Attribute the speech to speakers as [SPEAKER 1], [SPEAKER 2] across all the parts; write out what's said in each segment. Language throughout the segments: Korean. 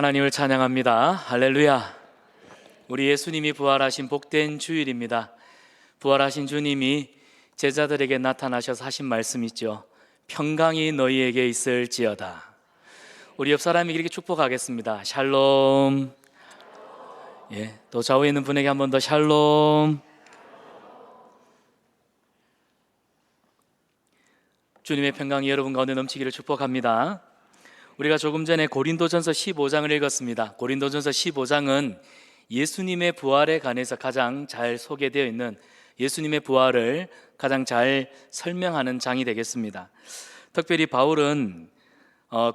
[SPEAKER 1] 하나님을 찬양합니다. 할렐루야. 우리 예수님이 부활하신 복된 주일입니다. 부활하신 주님이 제자들에게 나타나셔서 하신 말씀 있죠. 평강이 너희에게 있을지어다. 우리 옆 사람이 이렇게 축복하겠습니다. 샬롬. 또 좌우에 있는 분에게 한 번 더 샬롬. 주님의 평강이 여러분 가운데 넘치기를 축복합니다. 우리가 조금 전에 고린도전서 15장을 읽었습니다. 고린도전서 15장은 예수님의 부활에 관해서 가장 잘 소개되어 있는, 예수님의 부활을 가장 잘 설명하는 장이 되겠습니다. 특별히 바울은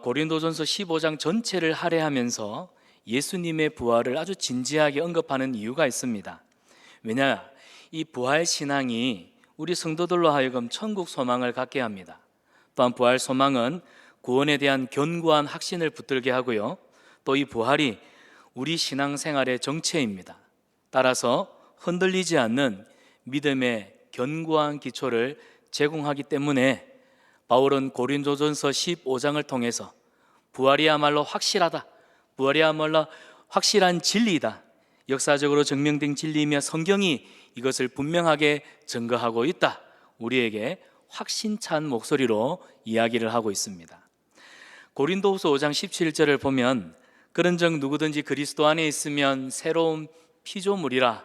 [SPEAKER 1] 고린도전서 15장 전체를 할애하면서 예수님의 부활을 아주 진지하게 언급하는 이유가 있습니다. 왜냐? 이 부활 신앙이 우리 성도들로 하여금 천국 소망을 갖게 합니다. 또한 부활 소망은 구원에 대한 견고한 확신을 붙들게 하고요, 또 이 부활이 우리 신앙생활의 정체입니다. 따라서 흔들리지 않는 믿음의 견고한 기초를 제공하기 때문에 바울은 고린도전서 15장을 통해서 부활이야말로 확실하다, 부활이야말로 확실한 진리이다, 역사적으로 증명된 진리이며 성경이 이것을 분명하게 증거하고 있다, 우리에게 확신찬 목소리로 이야기를 하고 있습니다. 고린도후서 5장 17절을 보면 그런즉 누구든지 그리스도 안에 있으면 새로운 피조물이라,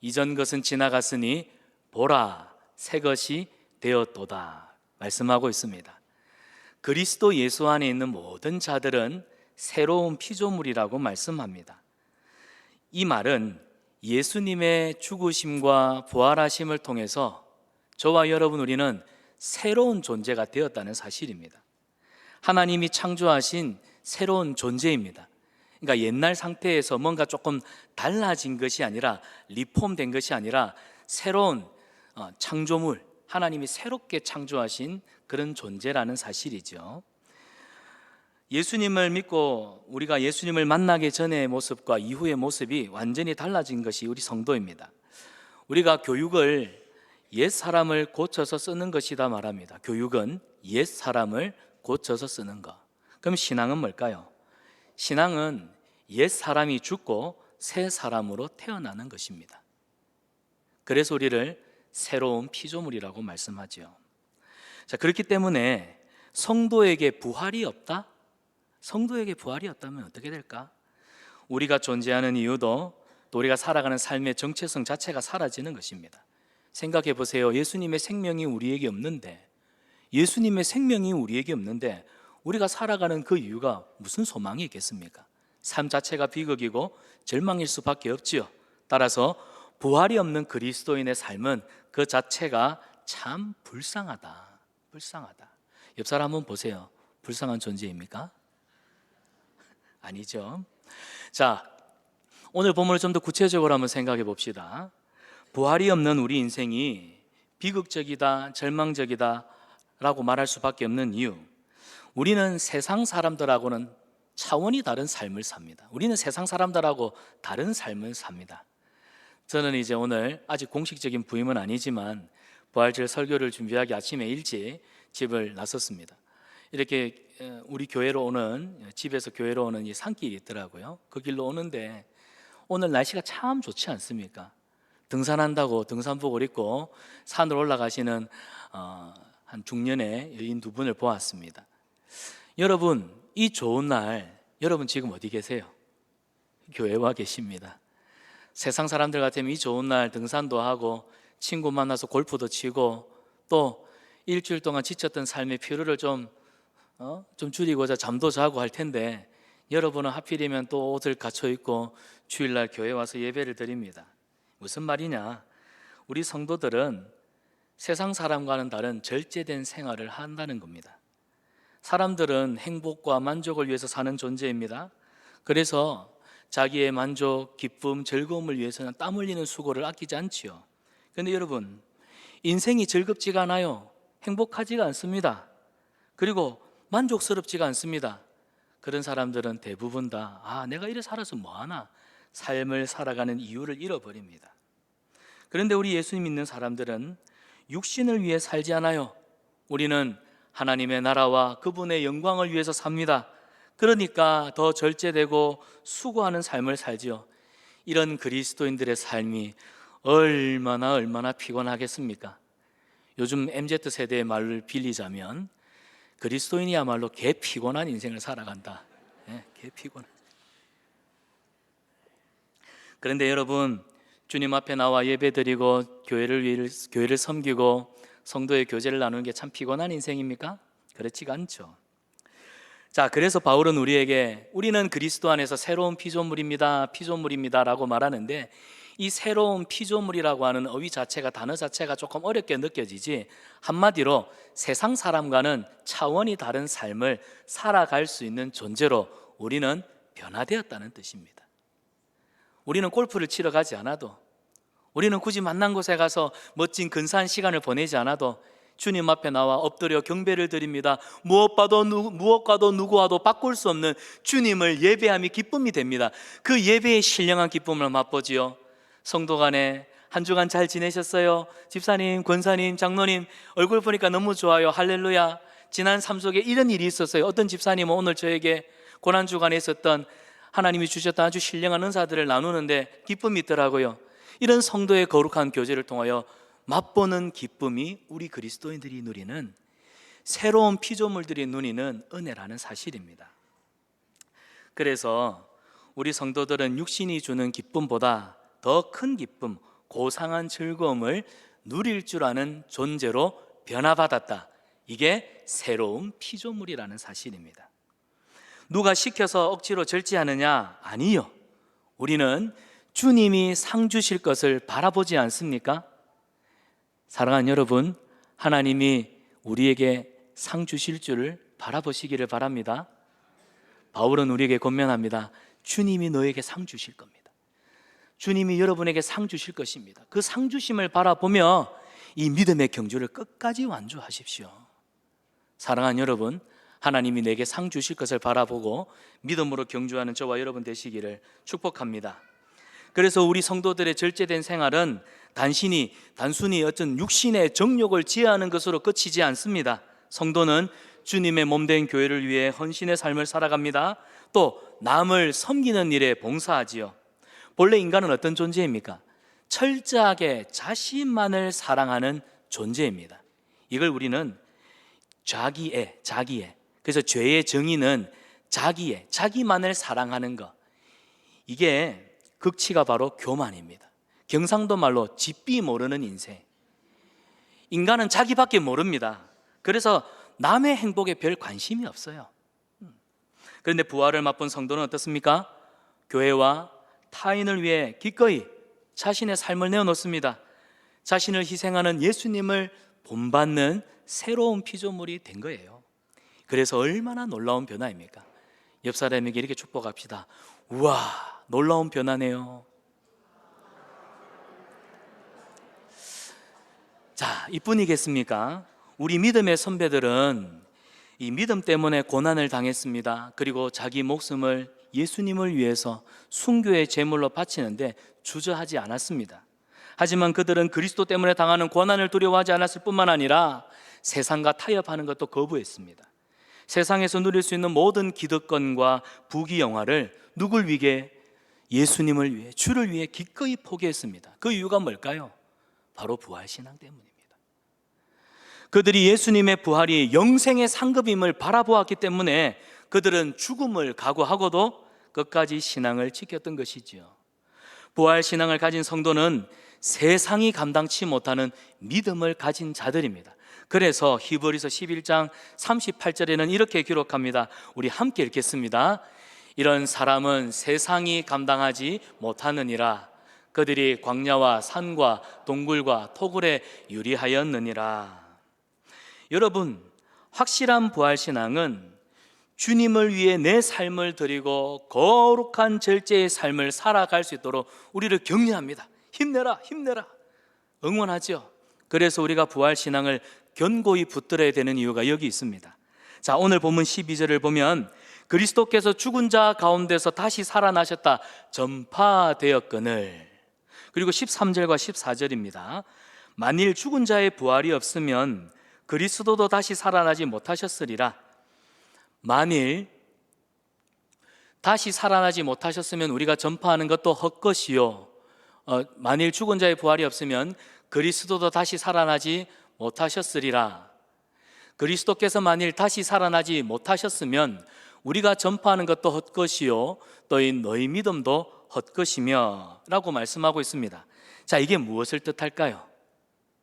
[SPEAKER 1] 이전 것은 지나갔으니 보라 새 것이 되었도다 말씀하고 있습니다. 그리스도 예수 안에 있는 모든 자들은 새로운 피조물이라고 말씀합니다. 이 말은 예수님의 죽으심과 부활하심을 통해서 저와 여러분, 우리는 새로운 존재가 되었다는 사실입니다. 하나님이 창조하신 새로운 존재입니다. 그러니까 옛날 상태에서 뭔가 조금 달라진 것이 아니라, 리폼된 것이 아니라 새로운 창조물, 하나님이 새롭게 창조하신 그런 존재라는 사실이죠. 예수님을 믿고 우리가 예수님을 만나기 전의 모습과 이후의 모습이 완전히 달라진 것이 우리 성도입니다. 우리가 교육을 옛 사람을 고쳐서 쓰는 것이다 말합니다. 교육은 옛 사람을 고쳐서 쓰는 것. 그럼 신앙은 뭘까요? 신앙은 옛 사람이 죽고 새 사람으로 태어나는 것입니다. 그래서 우리를 새로운 피조물이라고 말씀하죠. 자, 그렇기 때문에 성도에게 부활이 없다? 성도에게 부활이 없다면 어떻게 될까? 우리가 존재하는 이유도, 또 우리가 살아가는 삶의 정체성 자체가 사라지는 것입니다. 생각해 보세요. 예수님의 생명이 우리에게 없는데, 우리가 살아가는 그 이유가 무슨 소망이 있겠습니까? 삶 자체가 비극이고 절망일 수밖에 없지요. 따라서 부활이 없는 그리스도인의 삶은 그 자체가 참 불쌍하다. 옆 사람 한번 보세요. 불쌍한 존재입니까? 아니죠. 자, 오늘 본문을 좀 더 구체적으로 한번 생각해 봅시다. 부활이 없는 우리 인생이 비극적이다, 절망적이다 라고 말할 수밖에 없는 이유, 우리는 세상 사람들하고는 차원이 다른 삶을 삽니다. 우리는 세상 사람들하고 다른 삶을 삽니다. 저는 이제 오늘 아직 공식적인 부임은 아니지만 부활절 설교를 준비하기 아침에 일찍 집을 나섰습니다. 이렇게 우리 교회로 오는, 집에서 교회로 오는 이 산길이 있더라고요. 그 길로 오는데 오늘 날씨가 참 좋지 않습니까? 등산한다고 등산복을 입고 산으로 올라가시는 한 중년의 여인 두 분을 보았습니다. 여러분, 이 좋은 날, 여러분 지금 어디 계세요? 교회에 와 계십니다. 세상 사람들 같으면 이 좋은 날 등산도 하고 친구 만나서 골프도 치고 또 일주일 동안 지쳤던 삶의 피로를 좀 줄이고자 잠도 자고 할 텐데, 여러분은 하필이면 또 옷을 갖춰 입고 주일날 교회 와서 예배를 드립니다. 무슨 말이냐? 우리 성도들은 세상 사람과는 다른 절제된 생활을 한다는 겁니다. 사람들은 행복과 만족을 위해서 사는 존재입니다. 그래서 자기의 만족, 기쁨, 즐거움을 위해서는 땀 흘리는 수고를 아끼지 않지요. 그런데 여러분, 인생이 즐겁지가 않아요. 행복하지가 않습니다. 그리고 만족스럽지가 않습니다. 그런 사람들은 대부분 다 내가 이래 살아서 뭐하나, 삶을 살아가는 이유를 잃어버립니다. 그런데 우리 예수님 믿는 사람들은 육신을 위해 살지 않아요. 우리는 하나님의 나라와 그분의 영광을 위해서 삽니다. 그러니까 더 절제되고 수고하는 삶을 살지요. 이런 그리스도인들의 삶이 얼마나 피곤하겠습니까? 요즘 MZ세대의 말을 빌리자면 그리스도인이야말로 개 피곤한 인생을 살아간다. 개 피곤. 그런데 여러분, 주님 앞에 나와 예배드리고 교회를 섬기고 성도의 교제를 나누는 게 참 피곤한 인생입니까? 그렇지가 않죠. 자, 그래서 바울은 우리는 그리스도 안에서 새로운 피조물입니다 라고 말하는데, 이 새로운 피조물이라고 하는 단어 자체가 조금 어렵게 느껴지지, 한마디로 세상 사람과는 차원이 다른 삶을 살아갈 수 있는 존재로 우리는 변화되었다는 뜻입니다. 우리는 골프를 치러 가지 않아도, 우리는 굳이 만난 곳에 가서 멋진 근사한 시간을 보내지 않아도 주님 앞에 나와 엎드려 경배를 드립니다. 무엇과도 누구와도 바꿀 수 없는 주님을 예배함이 기쁨이 됩니다. 그 예배의 신령한 기쁨을 맛보지요. 성도 간에 한 주간 잘 지내셨어요? 집사님, 권사님, 장로님 얼굴 보니까 너무 좋아요. 할렐루야. 지난 삶 속에 이런 일이 있었어요. 어떤 집사님은 오늘 저에게 고난주간에 있었던 하나님이 주셨던 아주 신령한 은사들을 나누는데 기쁨이 있더라고요. 이런 성도의 거룩한 교제를 통하여 맛보는 기쁨이 우리 그리스도인들이 누리는, 새로운 피조물들이 누리는 은혜라는 사실입니다. 그래서 우리 성도들은 육신이 주는 기쁨보다 더 큰 기쁨, 고상한 즐거움을 누릴 줄 아는 존재로 변화받았다. 이게 새로운 피조물이라는 사실입니다. 누가 시켜서 억지로 절제하느냐? 아니요. 우리는 주님이 상 주실 것을 바라보지 않습니까? 사랑하는 여러분, 하나님이 우리에게 상 주실 줄을 바라보시기를 바랍니다. 바울은 우리에게 권면합니다. 주님이 너에게 상 주실 겁니다. 주님이 여러분에게 상 주실 것입니다. 그 상 주심을 바라보며 이 믿음의 경주를 끝까지 완주하십시오. 사랑하는 여러분, 하나님이 내게 상 주실 것을 바라보고 믿음으로 경주하는 저와 여러분 되시기를 축복합니다. 그래서 우리 성도들의 절제된 생활은 단순히 어떤 육신의 정욕을 지혜하는 것으로 그치지 않습니다. 성도는 주님의 몸된 교회를 위해 헌신의 삶을 살아갑니다. 또 남을 섬기는 일에 봉사하지요. 본래 인간은 어떤 존재입니까? 철저하게 자신만을 사랑하는 존재입니다. 이걸 우리는 자기애. 그래서 죄의 정의는 자기만을 사랑하는 것. 이게 극치가 바로 교만입니다. 경상도 말로 쥐삐 모르는 인생. 인간은 자기밖에 모릅니다. 그래서 남의 행복에 별 관심이 없어요. 그런데 부활을 맛본 성도는 어떻습니까? 교회와 타인을 위해 기꺼이 자신의 삶을 내어놓습니다. 자신을 희생하는 예수님을 본받는 새로운 피조물이 된 거예요. 그래서 얼마나 놀라운 변화입니까? 옆 사람에게 이렇게 축복합시다. 우와, 놀라운 변화네요. 자, 이뿐이겠습니까? 우리 믿음의 선배들은 이 믿음 때문에 고난을 당했습니다. 그리고 자기 목숨을 예수님을 위해서 순교의 제물로 바치는데 주저하지 않았습니다. 하지만 그들은 그리스도 때문에 당하는 고난을 두려워하지 않았을 뿐만 아니라 세상과 타협하는 것도 거부했습니다. 세상에서 누릴 수 있는 모든 기득권과 부귀영화를 누굴 위해? 예수님을 위해, 주를 위해 기꺼이 포기했습니다. 그 이유가 뭘까요? 바로 부활신앙 때문입니다. 그들이 예수님의 부활이 영생의 상급임을 바라보았기 때문에 그들은 죽음을 각오하고도 끝까지 신앙을 지켰던 것이지요. 부활신앙을 가진 성도는 세상이 감당치 못하는 믿음을 가진 자들입니다. 그래서 히브리서 11장 38절에는 이렇게 기록합니다. 우리 함께 읽겠습니다. 이런 사람은 세상이 감당하지 못하느니라. 그들이 광야와 산과 동굴과 토굴에 유리하였느니라. 여러분, 확실한 부활신앙은 주님을 위해 내 삶을 드리고 거룩한 절제의 삶을 살아갈 수 있도록 우리를 격려합니다. 힘내라, 응원하죠. 그래서 우리가 부활신앙을 견고히 붙들어야 되는 이유가 여기 있습니다. 자, 오늘 본문 12절을 보면 그리스도께서 죽은 자 가운데서 다시 살아나셨다 전파되었거늘. 그리고 13절과 14절입니다. 만일 죽은 자의 부활이 없으면 그리스도도 다시 살아나지 못하셨으리라. 만일 다시 살아나지 못하셨으면 우리가 전파하는 것도 헛것이요, 만일 죽은 자의 부활이 없으면 그리스도도 다시 살아나지 못하셨으리라. 그리스도께서 만일 다시 살아나지 못하셨으면 우리가 전파하는 것도 헛것이요, 또 너희 믿음도 헛것이며 라고 말씀하고 있습니다. 자, 이게 무엇을 뜻할까요?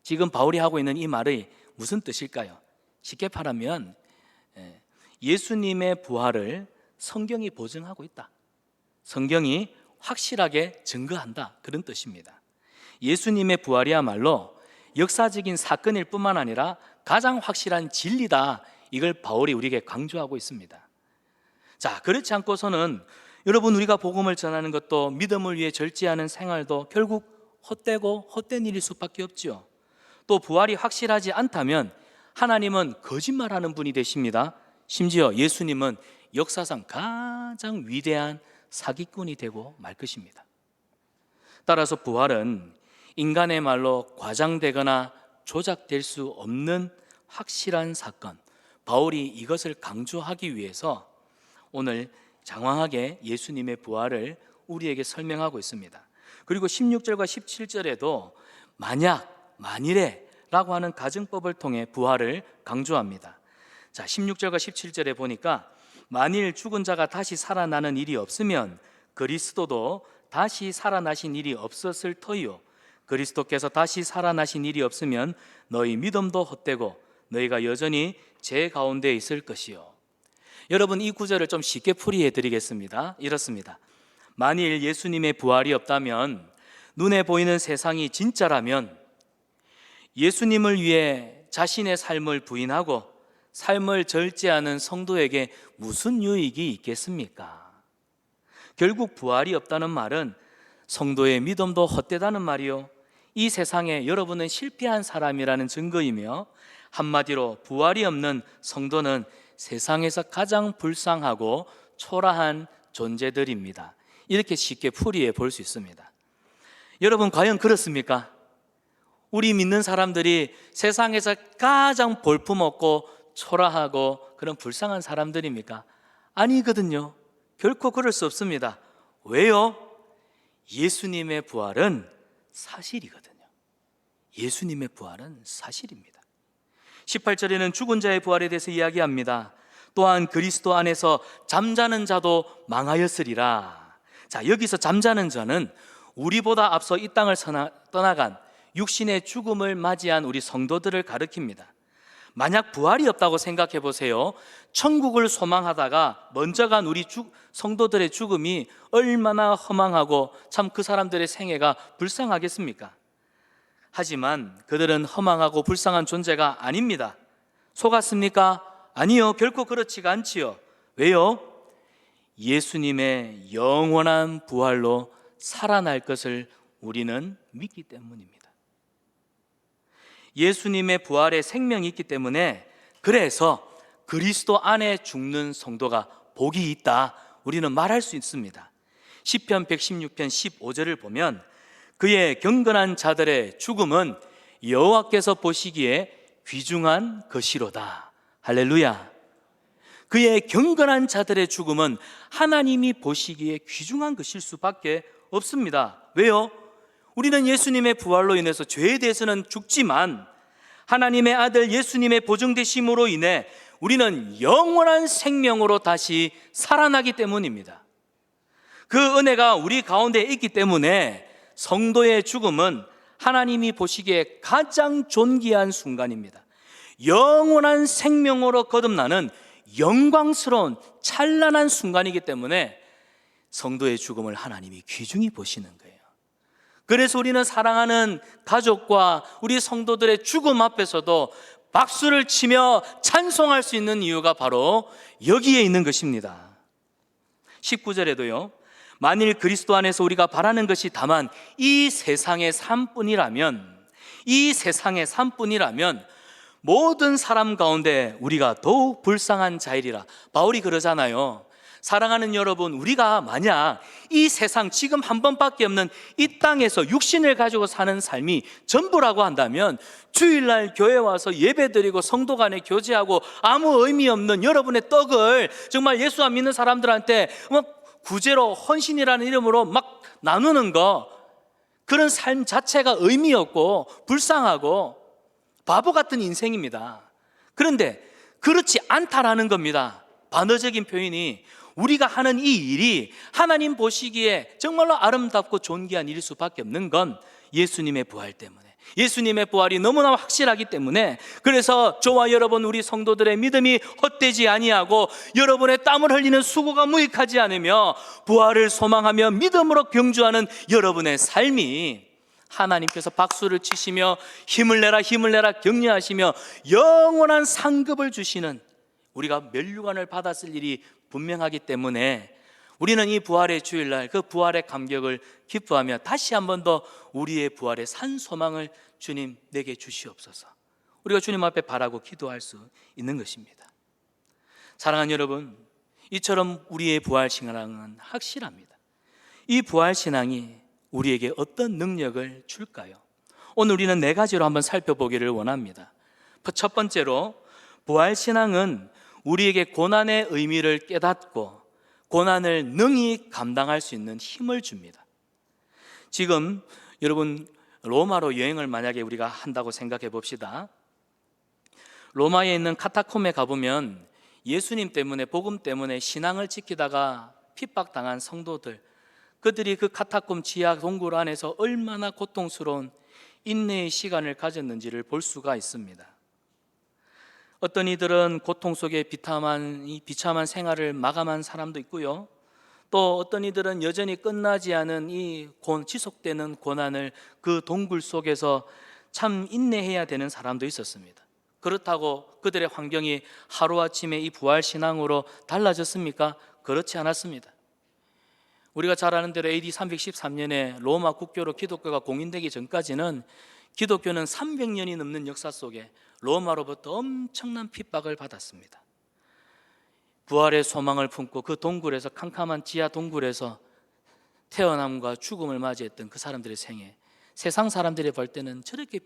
[SPEAKER 1] 지금 바울이 하고 있는 이 말의 무슨 뜻일까요? 쉽게 말하면 예수님의 부활을 성경이 보증하고 있다, 성경이 확실하게 증거한다, 그런 뜻입니다. 예수님의 부활이야말로 역사적인 사건일 뿐만 아니라 가장 확실한 진리다, 이걸 바울이 우리에게 강조하고 있습니다. 자, 그렇지 않고서는 여러분, 우리가 복음을 전하는 것도 믿음을 위해 절제하는 생활도 결국 헛되고 헛된 일일 수밖에 없지요. 또 부활이 확실하지 않다면 하나님은 거짓말하는 분이 되십니다. 심지어 예수님은 역사상 가장 위대한 사기꾼이 되고 말 것입니다. 따라서 부활은 인간의 말로 과장되거나 조작될 수 없는 확실한 사건, 바울이 이것을 강조하기 위해서 오늘 장황하게 예수님의 부활을 우리에게 설명하고 있습니다. 그리고 16절과 17절에도 만일에 라고 하는 가정법을 통해 부활을 강조합니다. 자, 16절과 17절에 보니까 만일 죽은 자가 다시 살아나는 일이 없으면 그리스도도 다시 살아나신 일이 없었을 터이요, 그리스도께서 다시 살아나신 일이 없으면 너희 믿음도 헛되고 너희가 여전히 제 가운데 있을 것이요. 여러분, 이 구절을 좀 쉽게 풀이해 드리겠습니다. 이렇습니다. 만일 예수님의 부활이 없다면, 눈에 보이는 세상이 진짜라면 예수님을 위해 자신의 삶을 부인하고 삶을 절제하는 성도에게 무슨 유익이 있겠습니까? 결국 부활이 없다는 말은 성도의 믿음도 헛되다는 말이요, 이 세상에 여러분은 실패한 사람이라는 증거이며, 한마디로 부활이 없는 성도는 세상에서 가장 불쌍하고 초라한 존재들입니다. 이렇게 쉽게 풀이해 볼 수 있습니다. 여러분, 과연 그렇습니까? 우리 믿는 사람들이 세상에서 가장 볼품없고 초라하고 그런 불쌍한 사람들입니까? 아니거든요. 결코 그럴 수 없습니다. 왜요? 예수님의 부활은 사실이거든요. 예수님의 부활은 사실입니다. 18절에는 죽은 자의 부활에 대해서 이야기합니다. 또한 그리스도 안에서 잠자는 자도 망하였으리라. 자, 여기서 잠자는 자는 우리보다 앞서 이 땅을 떠나간 육신의 죽음을 맞이한 우리 성도들을 가리킵니다. 만약 부활이 없다고 생각해 보세요. 천국을 소망하다가 먼저 간 우리 성도들의 죽음이 얼마나 허망하고 참 그 사람들의 생애가 불쌍하겠습니까? 하지만 그들은 허망하고 불쌍한 존재가 아닙니다. 속았습니까? 아니요, 결코 그렇지가 않지요. 왜요? 예수님의 영원한 부활로 살아날 것을 우리는 믿기 때문입니다. 예수님의 부활에 생명이 있기 때문에, 그래서 그리스도 안에 죽는 성도가 복이 있다, 우리는 말할 수 있습니다. 시편 116편 15절을 보면 그의 경건한 자들의 죽음은 여호와께서 보시기에 귀중한 것이로다. 할렐루야. 그의 경건한 자들의 죽음은 하나님이 보시기에 귀중한 것일 수밖에 없습니다. 왜요? 우리는 예수님의 부활로 인해서 죄에 대해서는 죽지만 하나님의 아들 예수님의 보증되심으로 인해 우리는 영원한 생명으로 다시 살아나기 때문입니다. 그 은혜가 우리 가운데 있기 때문에 성도의 죽음은 하나님이 보시기에 가장 존귀한 순간입니다. 영원한 생명으로 거듭나는 영광스러운 찬란한 순간이기 때문에 성도의 죽음을 하나님이 귀중히 보시는 거예요. 그래서 우리는 사랑하는 가족과 우리 성도들의 죽음 앞에서도 박수를 치며 찬송할 수 있는 이유가 바로 여기에 있는 것입니다. 19절에도요, 만일 그리스도 안에서 우리가 바라는 것이 다만 이 세상의 삶뿐이라면 모든 사람 가운데 우리가 더욱 불쌍한 자이리라. 바울이 그러잖아요. 사랑하는 여러분, 우리가 만약 이 세상 지금 한 번밖에 없는 이 땅에서 육신을 가지고 사는 삶이 전부라고 한다면 주일날 교회 와서 예배드리고 성도 간에 교제하고 아무 의미 없는 여러분의 떡을 정말 예수 안 믿는 사람들한테 구제로 헌신이라는 이름으로 막 나누는 거, 그런 삶 자체가 의미 없고 불쌍하고 바보 같은 인생입니다. 그런데 그렇지 않다라는 겁니다. 반어적인 표현이, 우리가 하는 이 일이 하나님 보시기에 정말로 아름답고 존귀한 일일 수밖에 없는 건 예수님의 부활 때문에, 예수님의 부활이 너무나 확실하기 때문에, 그래서 저와 여러분, 우리 성도들의 믿음이 헛되지 아니하고 여러분의 땀을 흘리는 수고가 무익하지 않으며 부활을 소망하며 믿음으로 경주하는 여러분의 삶이 하나님께서 박수를 치시며 힘을 내라 힘을 내라 격려하시며 영원한 상급을 주시는, 우리가 면류관을 받았을 일이 분명하기 때문에 우리는 이 부활의 주일날 그 부활의 감격을 기뻐하며 다시 한 번 더 우리의 부활의 산 소망을 주님 내게 주시옵소서, 우리가 주님 앞에 바라고 기도할 수 있는 것입니다. 사랑하는 여러분, 이처럼 우리의 부활 신앙은 확실합니다. 이 부활 신앙이 우리에게 어떤 능력을 줄까요? 오늘 우리는 4가지로 한번 살펴보기를 원합니다. 첫 번째로, 부활 신앙은 우리에게 고난의 의미를 깨닫고 고난을 능히 감당할 수 있는 힘을 줍니다. 지금 여러분, 로마로 여행을 만약에 우리가 한다고 생각해 봅시다. 로마에 있는 카타콤에 가보면 예수님 때문에, 복음 때문에 신앙을 지키다가 핍박당한 성도들, 그들이 그 카타콤 지하 동굴 안에서 얼마나 고통스러운 인내의 시간을 가졌는지를 볼 수가 있습니다. 어떤 이들은 고통 속에 비참한 생활을 마감한 사람도 있고요, 또 어떤 이들은 여전히 끝나지 않은 이 지속되는 고난을 그 동굴 속에서 참 인내해야 되는 사람도 있었습니다. 그렇다고 그들의 환경이 하루아침에 이 부활신앙으로 달라졌습니까? 그렇지 않았습니다. 우리가 잘 아는 대로 AD 313년에 로마 국교로 기독교가 공인되기 전까지는 기독교는 300년이 넘는 역사 속에 로마로부터 엄청난 핍박을 받았습니다. 부활의 소망을 품고 그 동굴에서, 캄캄한 지하 동굴에서 태어남과 죽음을 맞이했던 그 사람들의 생애, 세상 사람들이 볼 때는 저렇게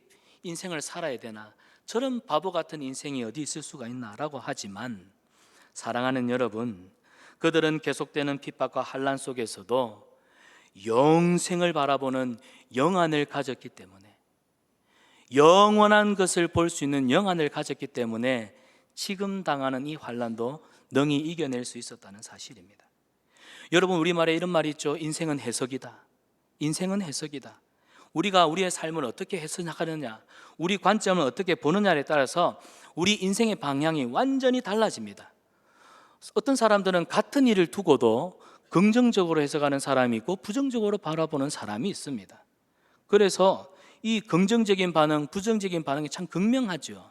[SPEAKER 1] 인생을 살아야 되나, 저런 바보 같은 인생이 어디 있을 수가 있나라고 하지만, 사랑하는 여러분, 그들은 계속되는 핍박과 환난 속에서도 영생을 바라보는 영안을 가졌기 때문에, 영원한 것을 볼 수 있는 영안을 가졌기 때문에 지금 당하는 이 환난도 능히 이겨낼 수 있었다는 사실입니다. 여러분, 우리말에 이런 말이 있죠. 인생은 해석이다. 인생은 해석이다. 우리가 우리의 삶을 어떻게 해석하느냐, 우리 관점을 어떻게 보느냐에 따라서 우리 인생의 방향이 완전히 달라집니다. 어떤 사람들은 같은 일을 두고도 긍정적으로 해석하는 사람이 있고 부정적으로 바라보는 사람이 있습니다. 그래서 이 긍정적인 반응, 부정적인 반응이 참 극명하죠.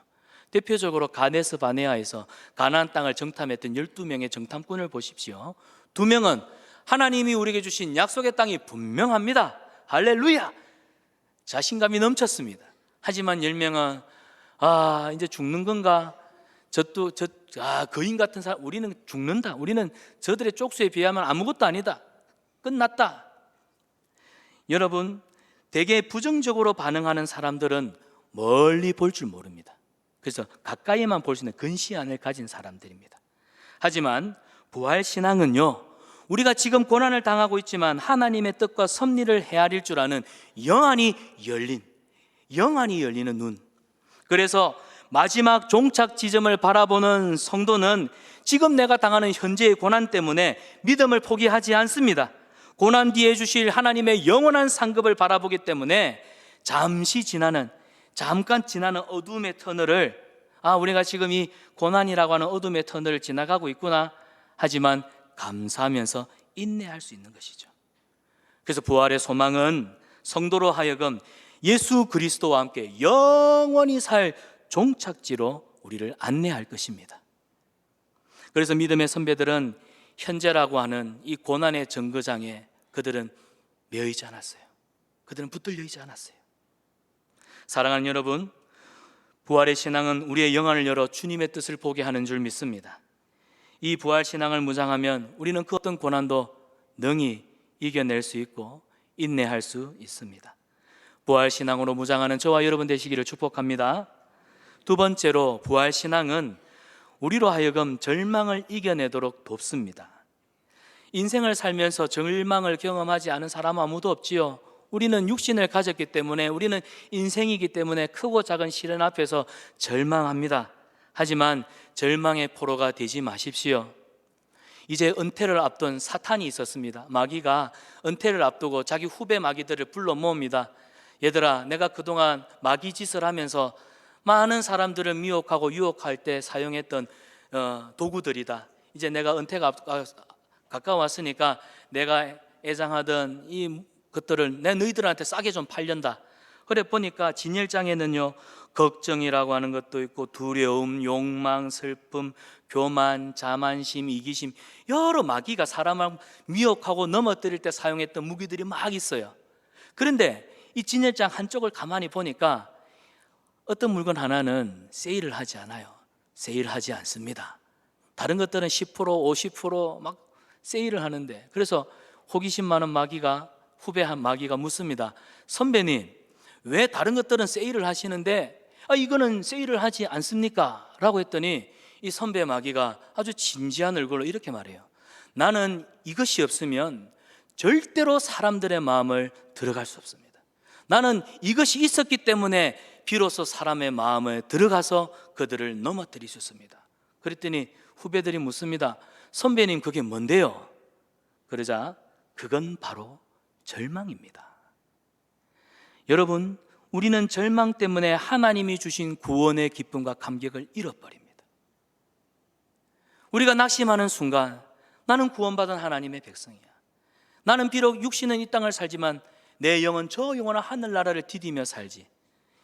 [SPEAKER 1] 대표적으로 가데스 바네아에서 가나안 땅을 정탐했던 12명의 정탐꾼을 보십시오. 2명은 하나님이 우리에게 주신 약속의 땅이 분명합니다. 할렐루야! 자신감이 넘쳤습니다. 하지만 10명은 이제 죽는 건가? 거인 같은 사람, 우리는 죽는다. 우리는 저들의 쪽수에 비하면 아무것도 아니다. 끝났다. 여러분, 되게 부정적으로 반응하는 사람들은 멀리 볼 줄 모릅니다. 그래서 가까이만 볼 수 있는 근시안을 가진 사람들입니다. 하지만 부활신앙은요, 우리가 지금 고난을 당하고 있지만 하나님의 뜻과 섭리를 헤아릴 줄 아는 영안이 열리는 눈. 그래서 마지막 종착 지점을 바라보는 성도는 지금 내가 당하는 현재의 고난 때문에 믿음을 포기하지 않습니다. 고난 뒤에 주실 하나님의 영원한 상급을 바라보기 때문에 잠깐 지나는 어둠의 터널을, 우리가 지금 이 고난이라고 하는 어둠의 터널을 지나가고 있구나, 하지만 감사하면서 인내할 수 있는 것이죠. 그래서 부활의 소망은 성도로 하여금 예수 그리스도와 함께 영원히 살 종착지로 우리를 안내할 것입니다. 그래서 믿음의 선배들은 현재라고 하는 이 고난의 정거장에 그들은 매이지 않았어요. 그들은 붙들려 있지 않았어요. 사랑하는 여러분, 부활의 신앙은 우리의 영안을 열어 주님의 뜻을 보게 하는 줄 믿습니다. 이 부활 신앙을 무장하면 우리는 그 어떤 고난도 능히 이겨낼 수 있고 인내할 수 있습니다. 부활 신앙으로 무장하는 저와 여러분 되시기를 축복합니다. 2번째로, 부활 신앙은 우리로 하여금 절망을 이겨내도록 돕습니다. 인생을 살면서 절망을 경험하지 않은 사람 아무도 없지요. 우리는 육신을 가졌기 때문에, 우리는 인생이기 때문에 크고 작은 시련 앞에서 절망합니다. 하지만 절망의 포로가 되지 마십시오. 이제 은퇴를 앞둔 사탄이 있었습니다. 마귀가 은퇴를 앞두고 자기 후배 마귀들을 불러 모읍니다. 얘들아, 내가 그동안 마귀 짓을 하면서 많은 사람들을 미혹하고 유혹할 때 사용했던 도구들이다. 이제 내가 은퇴가 가까웠으니까 내가 애장하던 이 것들을 내 너희들한테 싸게 좀 팔련다. 그래 보니까 진열장에는요, 걱정이라고 하는 것도 있고 두려움, 욕망, 슬픔, 교만, 자만심, 이기심, 여러 마귀가 사람을 미혹하고 넘어뜨릴 때 사용했던 무기들이 막 있어요. 그런데 이 진열장 한쪽을 가만히 보니까 어떤 물건 하나는 세일을 하지 않아요. 세일하지 않습니다. 다른 것들은 10%, 50% 세일을 하는데, 그래서 호기심 많은 마귀가, 후배 한 마귀가 묻습니다. 선배님, 왜 다른 것들은 세일을 하시는데 이거는 세일을 하지 않습니까? 라고 했더니 이 선배 마귀가 아주 진지한 얼굴로 이렇게 말해요. 나는 이것이 없으면 절대로 사람들의 마음을 들어갈 수 없습니다. 나는 이것이 있었기 때문에 비로소 사람의 마음에 들어가서 그들을 넘어뜨릴 수 있습니다. 그랬더니 후배들이 묻습니다. 선배님, 그게 뭔데요? 그러자 그건 바로 절망입니다. 여러분, 우리는 절망 때문에 하나님이 주신 구원의 기쁨과 감격을 잃어버립니다. 우리가 낙심하는 순간 나는 구원받은 하나님의 백성이야. 나는 비록 육신은 이 땅을 살지만 내 영은 저 영원한 하늘나라를 디디며 살지.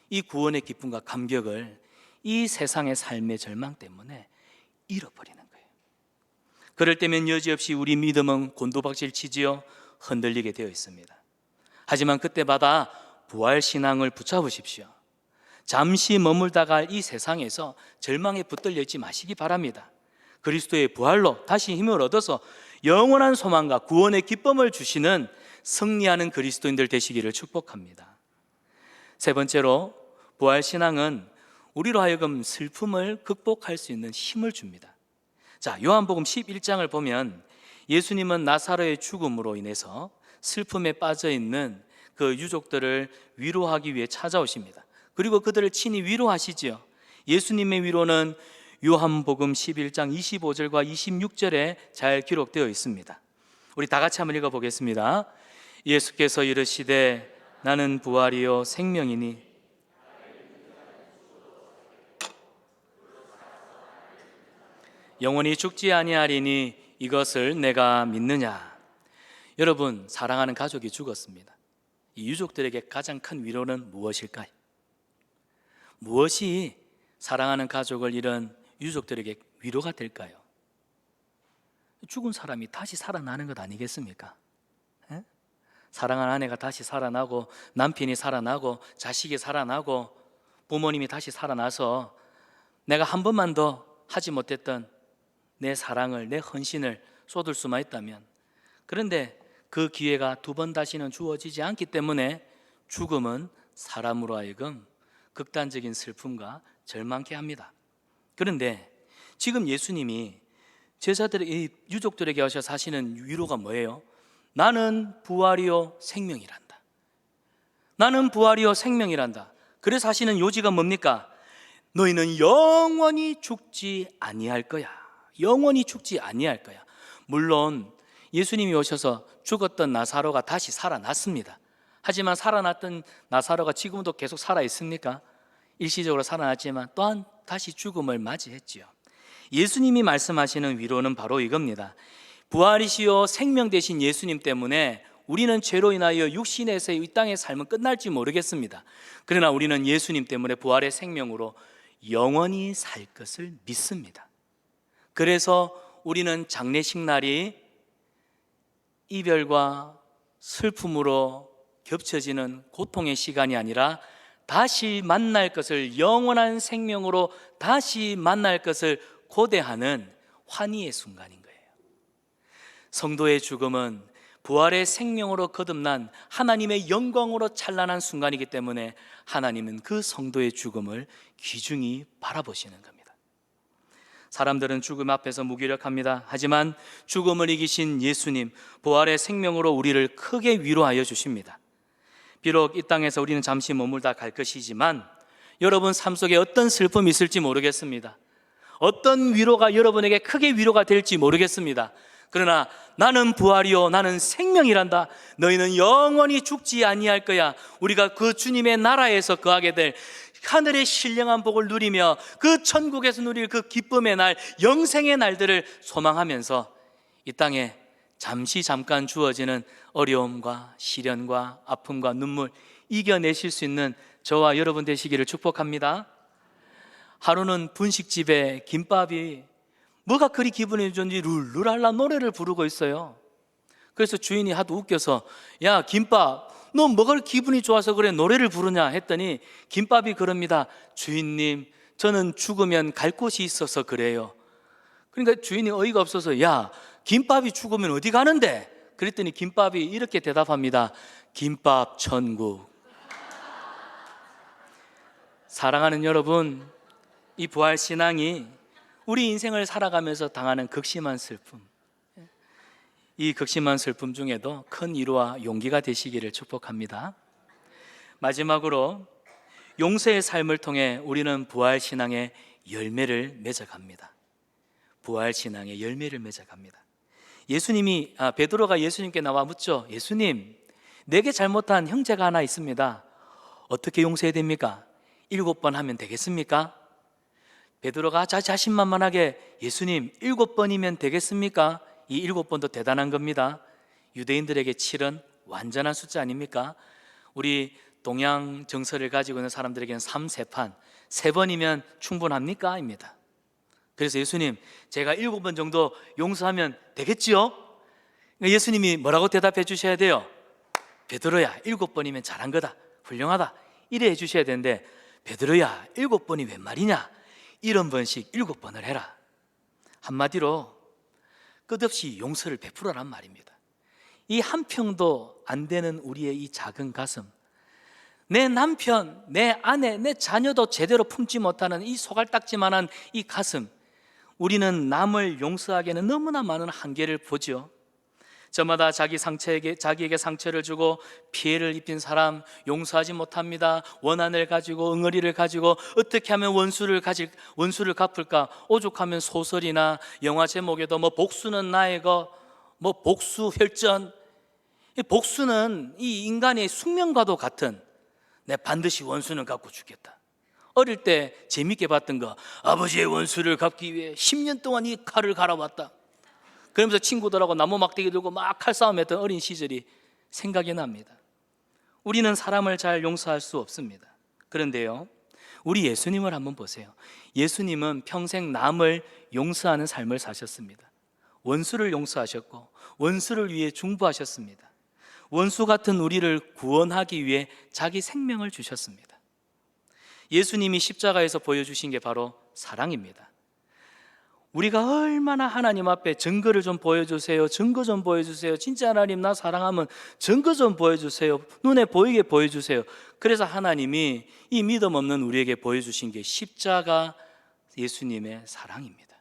[SPEAKER 1] 이 구원의 기쁨과 감격을 이 세상의 삶의 절망 때문에 잃어버리는 거예요. 그럴 때면 여지없이 우리 믿음은 곤두박질 치지요, 흔들리게 되어 있습니다. 하지만 그때마다 부활신앙을 붙잡으십시오. 잠시 머물다 갈 이 세상에서 절망에 붙들려 있지 마시기 바랍니다. 그리스도의 부활로 다시 힘을 얻어서 영원한 소망과 구원의 기쁨을 주시는 승리하는 그리스도인들 되시기를 축복합니다. 세 번째로, 부활신앙은 우리로 하여금 슬픔을 극복할 수 있는 힘을 줍니다. 자, 요한복음 11장을 보면 예수님은 나사로의 죽음으로 인해서 슬픔에 빠져 있는 그 유족들을 위로하기 위해 찾아오십니다. 그리고 그들을 친히 위로하시지요. 예수님의 위로는 요한복음 11장 25절과 26절에 잘 기록되어 있습니다. 우리 다 같이 한번 읽어보겠습니다. 예수께서 이르시되 나는 부활이요 생명이니 영원히 죽지 아니하리니 이것을 내가 믿느냐. 여러분, 사랑하는 가족이 죽었습니다. 이 유족들에게 가장 큰 위로는 무엇일까요? 무엇이 사랑하는 가족을 잃은 유족들에게 위로가 될까요? 죽은 사람이 다시 살아나는 것 아니겠습니까? 에? 사랑하는 아내가 다시 살아나고, 남편이 살아나고, 자식이 살아나고, 부모님이 다시 살아나서 내가 한 번만 더 하지 못했던 내 사랑을, 내 헌신을 쏟을 수만 있다면, 그런데 그 기회가 두 번 다시는 주어지지 않기 때문에 죽음은 사람으로 하여금 극단적인 슬픔과 절망케 합니다. 그런데 지금 예수님이 제자들의 유족들에게 하셔서 하시는 위로가 뭐예요? 나는 부활이요 생명이란다. 나는 부활이요 생명이란다. 그래서 하시는 요지가 뭡니까? 너희는 영원히 죽지 아니할 거야. 영원히 죽지 아니할 거야. 물론 예수님이 오셔서 죽었던 나사로가 다시 살아났습니다. 하지만 살아났던 나사로가 지금도 계속 살아 있습니까? 일시적으로 살아났지만 또한 다시 죽음을 맞이했지요. 예수님이 말씀하시는 위로는 바로 이겁니다. 부활이시요 생명 되신 예수님 때문에 우리는 죄로 인하여 육신에서의 이 땅의 삶은 끝날지 모르겠습니다. 그러나 우리는 예수님 때문에 부활의 생명으로 영원히 살 것을 믿습니다. 그래서 우리는 장례식 날이 이별과 슬픔으로 겹쳐지는 고통의 시간이 아니라 다시 만날 것을, 영원한 생명으로 다시 만날 것을 고대하는 환희의 순간인 거예요. 성도의 죽음은 부활의 생명으로 거듭난 하나님의 영광으로 찬란한 순간이기 때문에 하나님은 그 성도의 죽음을 귀중히 바라보시는 겁니다. 사람들은 죽음 앞에서 무기력합니다. 하지만 죽음을 이기신 예수님, 부활의 생명으로 우리를 크게 위로하여 주십니다. 비록 이 땅에서 우리는 잠시 머물다 갈 것이지만 여러분 삶 속에 어떤 슬픔이 있을지 모르겠습니다. 어떤 위로가 여러분에게 크게 위로가 될지 모르겠습니다. 그러나 나는 부활이요 나는 생명이란다. 너희는 영원히 죽지 아니할 거야. 우리가 그 주님의 나라에서 거하게 될 하늘의 신령한 복을 누리며 그 천국에서 누릴 그 기쁨의 날, 영생의 날들을 소망하면서 이 땅에 잠깐 주어지는 어려움과 시련과 아픔과 눈물 이겨내실 수 있는 저와 여러분 되시기를 축복합니다. 하루는 분식집에 김밥이 뭐가 그리 기분이 좋은지 룰루랄라 노래를 부르고 있어요. 그래서 주인이 하도 웃겨서 야 김밥 너 뭐가 기분이 좋아서 그래 노래를 부르냐 했더니 김밥이 그럽니다. 주인님 저는 죽으면 갈 곳이 있어서 그래요. 그러니까 주인이 어이가 없어서 야 김밥이 죽으면 어디 가는데? 그랬더니 김밥이 이렇게 대답합니다. 김밥 천국. 사랑하는 여러분, 이 부활신앙이 우리 인생을 살아가면서 당하는 극심한 슬픔, 이 극심한 슬픔 중에도 큰 위로와 용기가 되시기를 축복합니다. 마지막으로 용서의 삶을 통해 우리는 부활신앙의 열매를 맺어갑니다. 부활신앙의 열매를 맺어갑니다. 베드로가 예수님께 나와 묻죠. 예수님, 내게 잘못한 형제가 하나 있습니다. 어떻게 용서해야 됩니까? 7번 하면 되겠습니까? 베드로가 자신만만하게 예수님 7번이면 되겠습니까? 이 7번도 대단한 겁니다. 유대인들에게 7은 완전한 숫자 아닙니까? 우리 동양 정서를 가지고 있는 사람들에게는 3, 세판 3번이면 충분합니까? 입니다. 그래서 예수님 제가 7번 정도 용서하면 되겠지요? 예수님이 뭐라고 대답해 주셔야 돼요? 베드로야 7번이면 잘한 거다, 훌륭하다 이래 해 주셔야 되는데 베드로야 7번이 웬 말이냐? 70번씩 7번을 해라. 한마디로 끝없이 용서를 베풀어란 말입니다. 이 한 평도 안 되는 우리의 이 작은 가슴, 내 남편, 내 아내, 내 자녀도 제대로 품지 못하는 이 소갈딱지만한 이 가슴, 우리는 남을 용서하기에는 너무나 많은 한계를 보죠. 저마다 자기에게 상처를 주고 피해를 입힌 사람 용서하지 못합니다. 원한을 가지고 응어리를 가지고 어떻게 하면 원수를 갚을까? 오죽하면 소설이나 영화 제목에도 복수는 나의 것, 복수혈전. 복수는 이 인간의 숙명과도 같은, 내 반드시 원수는 갚고 죽겠다. 어릴 때 재밌게 봤던 거, 아버지의 원수를 갚기 위해 10년 동안 이 칼을 갈아왔다. 그러면서 친구들하고 나무 막대기 들고 막 칼싸움했던 어린 시절이 생각이 납니다. 우리는 사람을 잘 용서할 수 없습니다. 그런데요, 우리 예수님을 한번 보세요. 예수님은 평생 남을 용서하는 삶을 사셨습니다. 원수를 용서하셨고 원수를 위해 중보하셨습니다. 원수 같은 우리를 구원하기 위해 자기 생명을 주셨습니다. 예수님이 십자가에서 보여주신 게 바로 사랑입니다. 우리가 얼마나 하나님 앞에 증거를 좀 보여주세요, 증거 좀 보여주세요, 진짜 하나님 나 사랑하면 증거 좀 보여주세요, 눈에 보이게 보여주세요. 그래서 하나님이 이 믿음 없는 우리에게 보여주신 게 십자가 예수님의 사랑입니다.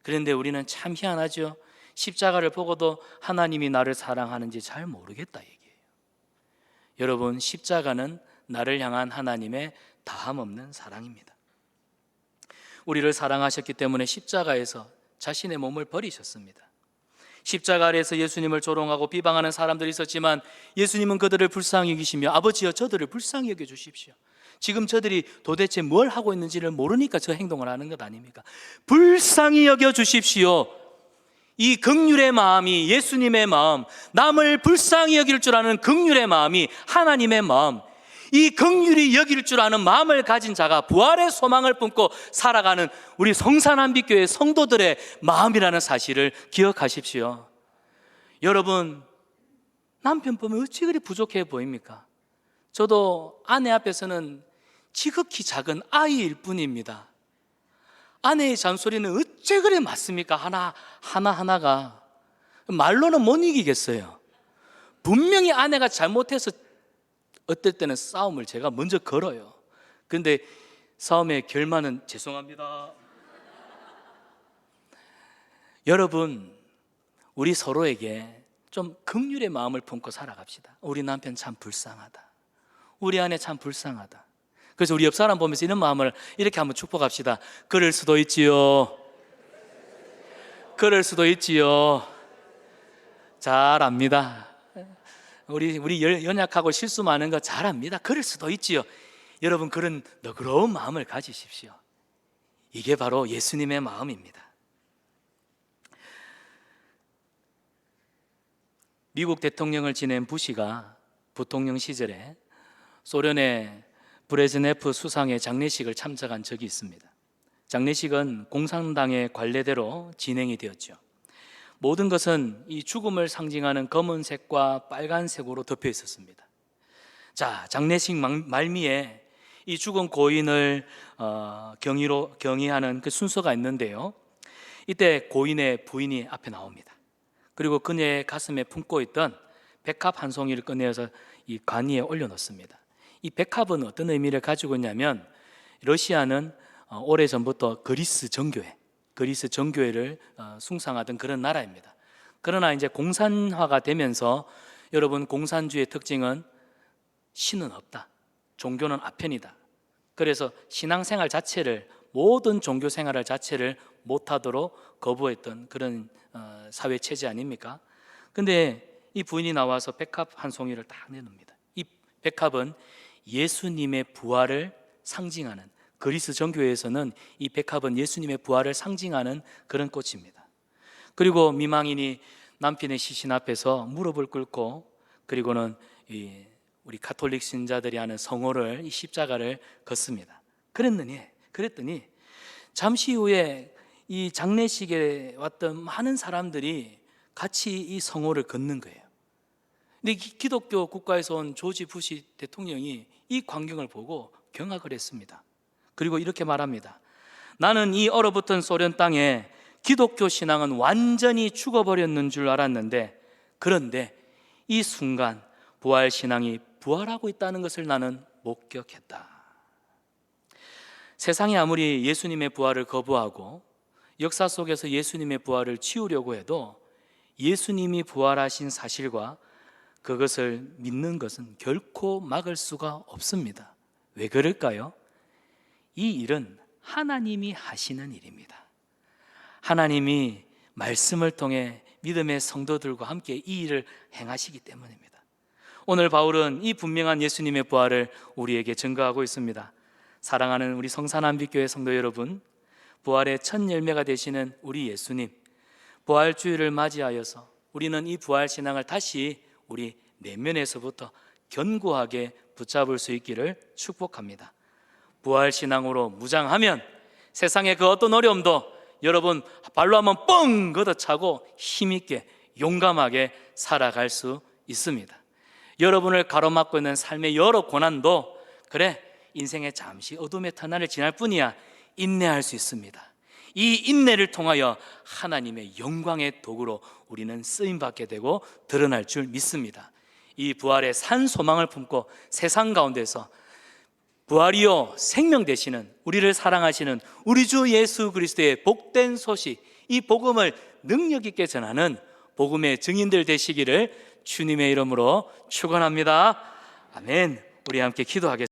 [SPEAKER 1] 그런데 우리는 참 희한하죠. 십자가를 보고도 하나님이 나를 사랑하는지 잘 모르겠다 얘기해요. 여러분, 십자가는 나를 향한 하나님의 다함없는 사랑입니다. 우리를 사랑하셨기 때문에 십자가에서 자신의 몸을 버리셨습니다. 십자가 아래에서 예수님을 조롱하고 비방하는 사람들이 있었지만 예수님은 그들을 불쌍히 여기시며 아버지여 저들을 불쌍히 여겨주십시오. 지금 저들이 도대체 뭘 하고 있는지를 모르니까 저 행동을 하는 것 아닙니까? 불쌍히 여겨주십시오. 이 긍휼의 마음이 예수님의 마음, 남을 불쌍히 여길 줄 아는 긍휼의 마음이 하나님의 마음, 이 긍휼히 여길 줄 아는 마음을 가진 자가 부활의 소망을 품고 살아가는 우리 성산한빛교회 성도들의 마음이라는 사실을 기억하십시오. 여러분, 남편 보면 어찌 그리 부족해 보입니까? 저도 아내 앞에서는 지극히 작은 아이일 뿐입니다. 아내의 잔소리는 어째 그리 맞습니까? 하나하나가 말로는 못 이기겠어요. 분명히 아내가 잘못해서 어떨 때는 싸움을 제가 먼저 걸어요. 그런데 싸움의 결말은 죄송합니다. 여러분, 우리 서로에게 좀 긍휼의 마음을 품고 살아갑시다. 우리 남편 참 불쌍하다, 우리 아내 참 불쌍하다. 그래서 우리 옆 사람 보면서 이런 마음을 이렇게 한번 축복합시다. 그럴 수도 있지요, 그럴 수도 있지요. 잘 압니다. 우리 연약하고 실수 많은 거 잘 압니다. 그럴 수도 있지요. 여러분, 그런 너그러운 마음을 가지십시오. 이게 바로 예수님의 마음입니다. 미국 대통령을 지낸 부시가 부통령 시절에 소련의 브레즈네프 수상의 장례식을 참석한 적이 있습니다. 장례식은 공산당의 관례대로 진행이 되었죠. 모든 것은 이 죽음을 상징하는 검은색과 빨간색으로 덮여 있었습니다. 자, 장례식 말미에 이 죽은 고인을 경의하는 그 순서가 있는데요, 이때 고인의 부인이 앞에 나옵니다. 그리고 그녀의 가슴에 품고 있던 백합 한 송이를 꺼내어서 이 관위에 올려놓습니다. 이 백합은 어떤 의미를 가지고 있냐면, 러시아는 오래전부터 그리스 정교회를 숭상하던 그런 나라입니다. 그러나 이제 공산화가 되면서 여러분, 공산주의의 특징은 신은 없다, 종교는 아편이다. 그래서 신앙생활 자체를, 모든 종교 생활 자체를 못하도록 거부했던 그런 사회 체제 아닙니까? 근데 이 부인이 나와서 백합 한 송이를 딱 내놓습니다. 이 백합은 예수님의 부활을 상징하는, 그리스 정교회에서는 이 백합은 예수님의 부활을 상징하는 그런 꽃입니다. 그리고 미망인이 남편의 시신 앞에서 무릎을 꿇고, 그리고는 우리 가톨릭 신자들이 하는 성호를, 이 십자가를 걷습니다. 그랬더니 잠시 후에 이 장례식에 왔던 많은 사람들이 같이 이 성호를 걷는 거예요. 근데 기독교 국가에서 온 조지 부시 대통령이 이 광경을 보고 경악을 했습니다. 그리고 이렇게 말합니다. 나는 이 얼어붙은 소련 땅에 기독교 신앙은 완전히 죽어버렸는 줄 알았는데, 그런데 이 순간 부활 신앙이 부활하고 있다는 것을 나는 목격했다. 세상이 아무리 예수님의 부활을 거부하고 역사 속에서 예수님의 부활을 치우려고 해도 예수님이 부활하신 사실과 그것을 믿는 것은 결코 막을 수가 없습니다. 왜 그럴까요? 이 일은 하나님이 하시는 일입니다. 하나님이 말씀을 통해 믿음의 성도들과 함께 이 일을 행하시기 때문입니다. 오늘 바울은 이 분명한 예수님의 부활을 우리에게 증거하고 있습니다. 사랑하는 우리 성산한빛교회 성도 여러분, 부활의 첫 열매가 되시는 우리 예수님, 부활주일을 맞이하여서 우리는 이 부활신앙을 다시 우리 내면에서부터 견고하게 붙잡을 수 있기를 축복합니다. 부활신앙으로 무장하면 세상의 그 어떤 어려움도 여러분 발로 한번 뻥 걷어차고 힘있게 용감하게 살아갈 수 있습니다. 여러분을 가로막고 있는 삶의 여러 고난도, 그래, 인생의 잠시 어둠의 터널을 지날 뿐이야, 인내할 수 있습니다. 이 인내를 통하여 하나님의 영광의 도구로 우리는 쓰임받게 되고 드러날 줄 믿습니다. 이 부활의 산 소망을 품고 세상 가운데서 부활이요 생명 되시는, 우리를 사랑하시는 우리 주 예수 그리스도의 복된 소식, 이 복음을 능력 있게 전하는 복음의 증인들 되시기를 주님의 이름으로 축원합니다. 아멘. 우리 함께 기도하겠습니다.